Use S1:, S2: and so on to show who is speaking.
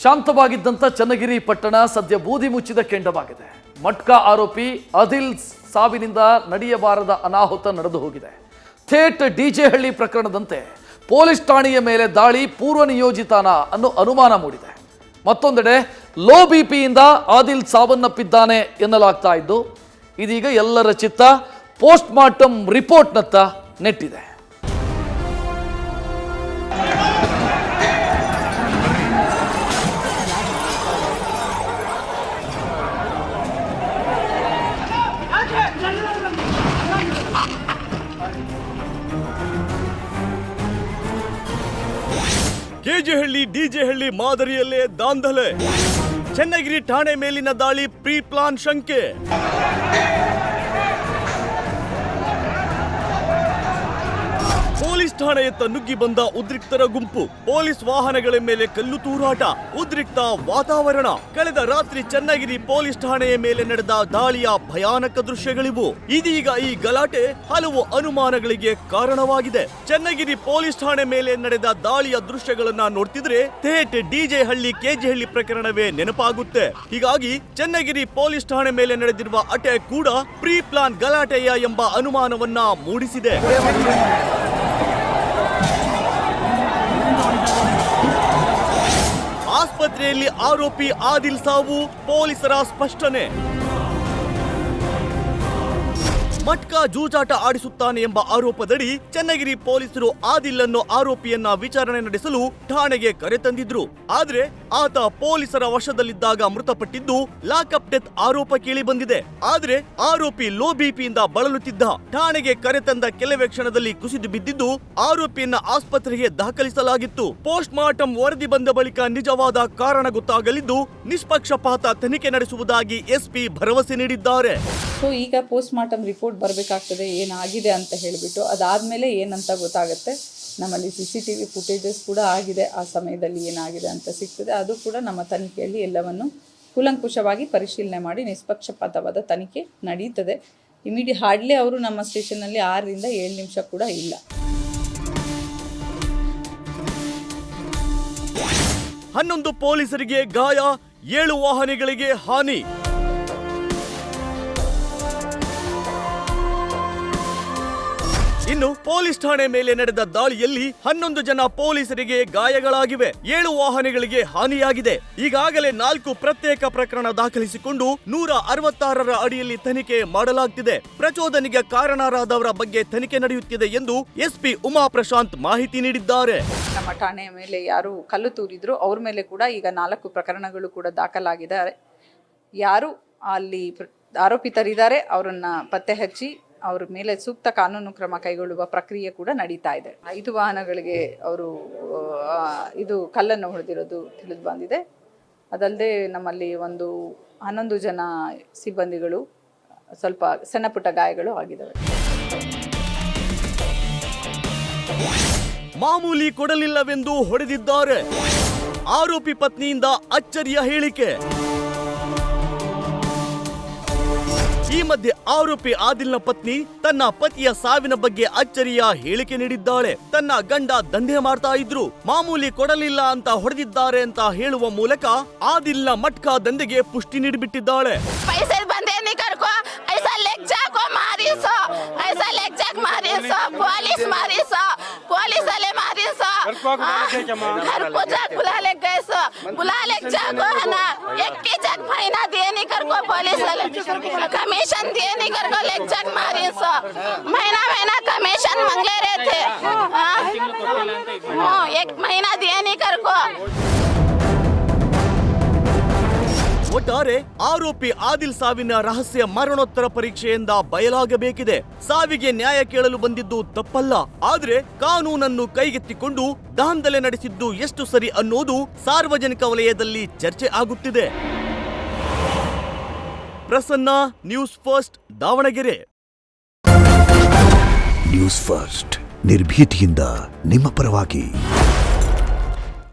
S1: ಶಾಂತವಾಗಿದ್ದಂಥ ಚನ್ನಗಿರಿ ಪಟ್ಟಣ ಸದ್ಯ ಬೂದಿ ಮುಚ್ಚಿದ ಕೆಂಡವಾಗಿದೆ. ಮಟ್ಕಾ ಆರೋಪಿ ಆದಿಲ್ ಸಾವಿನಿಂದ ನಡೆಯಬಾರದ ಅನಾಹುತ ನಡೆದು ಹೋಗಿದೆ. ಥೇಟ್ ಡಿಜೆ ಹಳ್ಳಿ ಪ್ರಕರಣದಂತೆ ಪೊಲೀಸ್ ಠಾಣೆಯ ಮೇಲೆ ದಾಳಿ ಪೂರ್ವ ನಿಯೋಜಿತಾನ ಅನ್ನೋ ಅನುಮಾನ ಮೂಡಿದೆ. ಮತ್ತೊಂದೆಡೆ ಲೋ ಬಿಪಿಯಿಂದ ಆದಿಲ್ ಸಾವನ್ನಪ್ಪಿದ್ದಾನೆ ಎನ್ನಲಾಗ್ತಾ ಇದ್ದು ಇದೀಗ ಎಲ್ಲರ ಚಿತ್ತ ಪೋಸ್ಟ್ ಮಾರ್ಟಮ್ ರಿಪೋರ್ಟ್ನತ್ತ ನೆಟ್ಟಿದೆ.
S2: ಕೆಜೆಹಳ್ಳಿ ಡಿಜೆಹಳ್ಳಿ ಮಾದರಿಯಲ್ಲೇ ದಾಂಧಲೆ. ಚನ್ನಗಿರಿ ಠಾಣೆ ಮೇಲಿನ ದಾಳಿ ಪ್ರೀ ಪ್ಲಾನ್ ಶಂಕೆ. ಪೊಲೀಸ್ ಠಾಣೆಯತ್ತ ನುಗ್ಗಿ ಬಂದ ಉದ್ರಿಕ್ತರ ಗುಂಪು. ಪೊಲೀಸ್ ವಾಹನಗಳ ಮೇಲೆ ಕಲ್ಲು ತೂರಾಟ, ಉದ್ರಿಕ್ತ ವಾತಾವರಣ. ಕಳೆದ ರಾತ್ರಿ ಚನ್ನಗಿರಿ ಪೊಲೀಸ್ ಠಾಣೆಯ ಮೇಲೆ ನಡೆದ ದಾಳಿಯ ಭಯಾನಕ ದೃಶ್ಯಗಳಿವು. ಇದೀಗ ಈ ಗಲಾಟೆ ಹಲವು ಅನುಮಾನಗಳಿಗೆ ಕಾರಣವಾಗಿದೆ. ಚನ್ನಗಿರಿ ಪೊಲೀಸ್ ಠಾಣೆ ಮೇಲೆ ನಡೆದ ದಾಳಿಯ ದೃಶ್ಯಗಳನ್ನ ನೋಡ್ತಿದ್ರೆ ಥೇಟ್ ಡಿಜೆ ಹಳ್ಳಿ ಕೆಜೆಹಳ್ಳಿ ಪ್ರಕರಣವೇ ನೆನಪಾಗುತ್ತೆ. ಹೀಗಾಗಿ ಚನ್ನಗಿರಿ ಪೊಲೀಸ್ ಠಾಣೆ ಮೇಲೆ ನಡೆದಿರುವ ಅಟ್ಯಾಕ್ ಕೂಡ ಪ್ರೀ ಪ್ಲಾನ್ ಗಲಾಟೆಯ ಎಂಬ ಅನುಮಾನವನ್ನ ಮೂಡಿಸಿದೆ. ಆಸ್ಪತ್ರೆಯಲ್ಲಿ ಆರೋಪಿ ಆದಿಲ್ ಸಾವು, ಪೊಲೀಸರ ಸ್ಪಷ್ಟನೆ. ಮಟ್ಕಾ ಜೂಜಾಟ ಆಡಿಸುತ್ತಾನೆ ಎಂಬ ಆರೋಪದಡಿ ಚನ್ನಗಿರಿ ಪೊಲೀಸರು ಆದಿಲ್ ಅನ್ನೋ ಆರೋಪಿಯನ್ನ ವಿಚಾರಣೆ ನಡೆಸಲು ಠಾಣೆಗೆ ಕರೆತಂದಿದ್ರು. ಆದ್ರೆ ಆತ ಪೊಲೀಸರ ವಶದಲ್ಲಿದ್ದಾಗ ಮೃತಪಟ್ಟಿದ್ದು ಲಾಕಪ್ ಡೆತ್ ಆರೋಪ ಕೇಳಿ ಬಂದಿದೆ. ಆದ್ರೆ ಆರೋಪಿ ಲೋ ಬಿಪಿಯಿಂದ ಬಳಲುತ್ತಿದ್ದ. ಠಾಣೆಗೆ ಕರೆತಂದ ಕೆಲವೇ ಕ್ಷಣದಲ್ಲಿ ಕುಸಿದು ಬಿದ್ದಿದ್ದು ಆರೋಪಿಯನ್ನ ಆಸ್ಪತ್ರೆಗೆ ದಾಖಲಿಸಲಾಗಿತ್ತು. ಪೋಸ್ಟ್ ಮಾರ್ಟಂ ವರದಿ ಬಂದ ಬಳಿಕ ನಿಜವಾದ ಕಾರಣ ಗೊತ್ತಾಗಲಿದ್ದು ನಿಷ್ಪಕ್ಷಪಾತ ತನಿಖೆ ನಡೆಸುವುದಾಗಿ ಎಸ್ಪಿ ಭರವಸೆ ನೀಡಿದ್ದಾರೆ.
S3: ಸೊ ಈಗ ಪೋಸ್ಟ್ ಮಾರ್ಟಮ್ ರಿಪೋರ್ಟ್ ಬರಬೇಕಾಗ್ತದೆ, ಏನಾಗಿದೆ ಅಂತ ಹೇಳಿಬಿಟ್ಟು ಅದಾದಮೇಲೆ ಏನಂತ ಗೊತ್ತಾಗುತ್ತೆ. ನಮ್ಮಲ್ಲಿ CCTV ಫುಟೇಜಸ್ ಕೂಡ ಆಗಿದೆ, ಆ ಸಮಯದಲ್ಲಿ ಏನಾಗಿದೆ ಅಂತ ಸಿಗ್ತದೆ. ಅದು ಕೂಡ ನಮ್ಮ ತನಿಖೆಯಲ್ಲಿ ಎಲ್ಲವನ್ನು ಕೂಲಂಕುಷವಾಗಿ ಪರಿಶೀಲನೆ ಮಾಡಿ ನಿಷ್ಪಕ್ಷಪಾತವಾದ ತನಿಖೆ ನಡೀತದೆ. ಹಾರ್ಡ್ಲಿ ಅವರು ನಮ್ಮ ಸ್ಟೇಷನ್ನಲ್ಲಿ 6 ರಿಂದ 7 ನಿಮಿಷ ಕೂಡ ಇಲ್ಲ.
S2: 11 ಪೊಲೀಸರಿಗೆ ಗಾಯ, 7 ವಾಹನಗಳಿಗೆ ಹಾನಿ. ಇನ್ನು ಪೊಲೀಸ್ ಠಾಣೆ ಮೇಲೆ ನಡೆದ ದಾಳಿಯಲ್ಲಿ 11 ಜನ ಪೊಲೀಸರಿಗೆ ಗಾಯಗಳಾಗಿವೆ, 7 ವಾಹನಗಳಿಗೆ ಹಾನಿಯಾಗಿದೆ. ಈಗಾಗಲೇ 4 ಪ್ರತ್ಯೇಕ ಪ್ರಕರಣ ದಾಖಲಿಸಿಕೊಂಡು 166ರ ಅಡಿಯಲ್ಲಿ ತನಿಖೆ ಮಾಡಲಾಗ್ತಿದೆ. ಪ್ರಚೋದನೆಗೆ ಕಾರಣರಾದವರ ಬಗ್ಗೆ ತನಿಖೆ ನಡೆಯುತ್ತಿದೆ ಎಂದು ಎಸ್ಪಿ ಉಮಾ ಪ್ರಶಾಂತ್ ಮಾಹಿತಿ ನೀಡಿದ್ದಾರೆ.
S3: ನಮ್ಮ ಠಾಣೆಯ ಮೇಲೆ ಯಾರು ಕಲ್ಲು ತೂರಿದ್ರು ಅವ್ರ ಮೇಲೆ ಕೂಡ ಈಗ 4 ಪ್ರಕರಣಗಳು ಕೂಡ ದಾಖಲಾಗಿದ್ದಾರೆ. ಯಾರು ಅಲ್ಲಿ ಆರೋಪಿತರಿದ್ದಾರೆ ಅವರನ್ನ ಪತ್ತೆ ಹಚ್ಚಿ ಅವ್ರ ಮೇಲೆ ಸೂಕ್ತ ಕಾನೂನು ಕ್ರಮ ಕೈಗೊಳ್ಳುವ ಪ್ರಕ್ರಿಯೆ ಕೂಡ ನಡೀತಾ ಇದೆ. 5 ವಾಹನಗಳಿಗೆ ಅವರು ಇದು ಕಲ್ಲನ್ನು ಹೊಡೆದಿರೋದು ತಿಳಿದು ಬಂದಿದೆ. ಅದಲ್ಲದೆ ನಮ್ಮಲ್ಲಿ 11 ಜನ ಸಿಬ್ಬಂದಿಗಳು ಸ್ವಲ್ಪ ಸಣ್ಣ ಪುಟ್ಟ ಗಾಯಗಳು ಆಗಿದ್ದಾವೆ.
S2: ಮಾಮೂಲಿ ಕೊಡಲಿಲ್ಲವೆಂದು ಹೊಡೆದಿದ್ದಾರೆ. ಆರೋಪಿ ಪತ್ನಿಯಿಂದ ಅಚ್ಚರಿಯ ಹೇಳಿಕೆ. ಈ ಮಧ್ಯೆ ಆರೋಪಿ ಆದಿಲ್ನ ಪತ್ನಿ ತನ್ನ ಪತಿಯ ಸಾವಿನ ಬಗ್ಗೆ ಅಚ್ಚರಿಯ ಹೇಳಿಕೆ ನೀಡಿದ್ದಾಳೆ. ತನ್ನ ಗಂಡ ದಂಧೆ ಮಾಡ್ತಾ ಇದ್ರು, ಮಾಮೂಲಿ ಕೊಡಲಿಲ್ಲ ಅಂತ ಹೊಡೆದಿದ್ದಾರೆ ಅಂತ ಹೇಳುವ ಮೂಲಕ ಆದಿಲ್ನ ಮಟ್ಕಾ ದಂಧೆಗೆ ಪುಷ್ಟಿ ನೀಡಿಬಿಟ್ಟಿದ್ದಾಳೆ.
S4: कमीशन दिए नहीं कर को लेक जग मारी सो महीना कमीशन मांगले रहे थे. एक महीना दिए नहीं कर को.
S2: ಒಟ್ಟಾರೆ ಆರೋಪಿ ಆದಿಲ್ ಸಾವಿನ ರಹಸ್ಯ ಮರಣೋತ್ತರ ಪರೀಕ್ಷೆಯಿಂದ ಬಯಲಾಗಬೇಕಿದೆ. ಸಾವಿಗೆ ನ್ಯಾಯ ಕೇಳಲು ಬಂದಿದ್ದು ತಪ್ಪಲ್ಲ, ಆದ್ರೆ ಕಾನೂನನ್ನು ಕೈಗೆತ್ತಿಕೊಂಡು ದಾಂಧಲೆ ನಡೆಸಿದ್ದು ಎಷ್ಟು ಸರಿ ಅನ್ನೋದು ಸಾರ್ವಜನಿಕ ವಲಯದಲ್ಲಿ ಚರ್ಚೆ ಆಗುತ್ತಿದೆ. Prasanna, news first, Davanagere.
S5: News first ನಿರ್ಭೀತಿಯಿಂದ ನಿಮ್ಮ ಪರವಾಗಿ.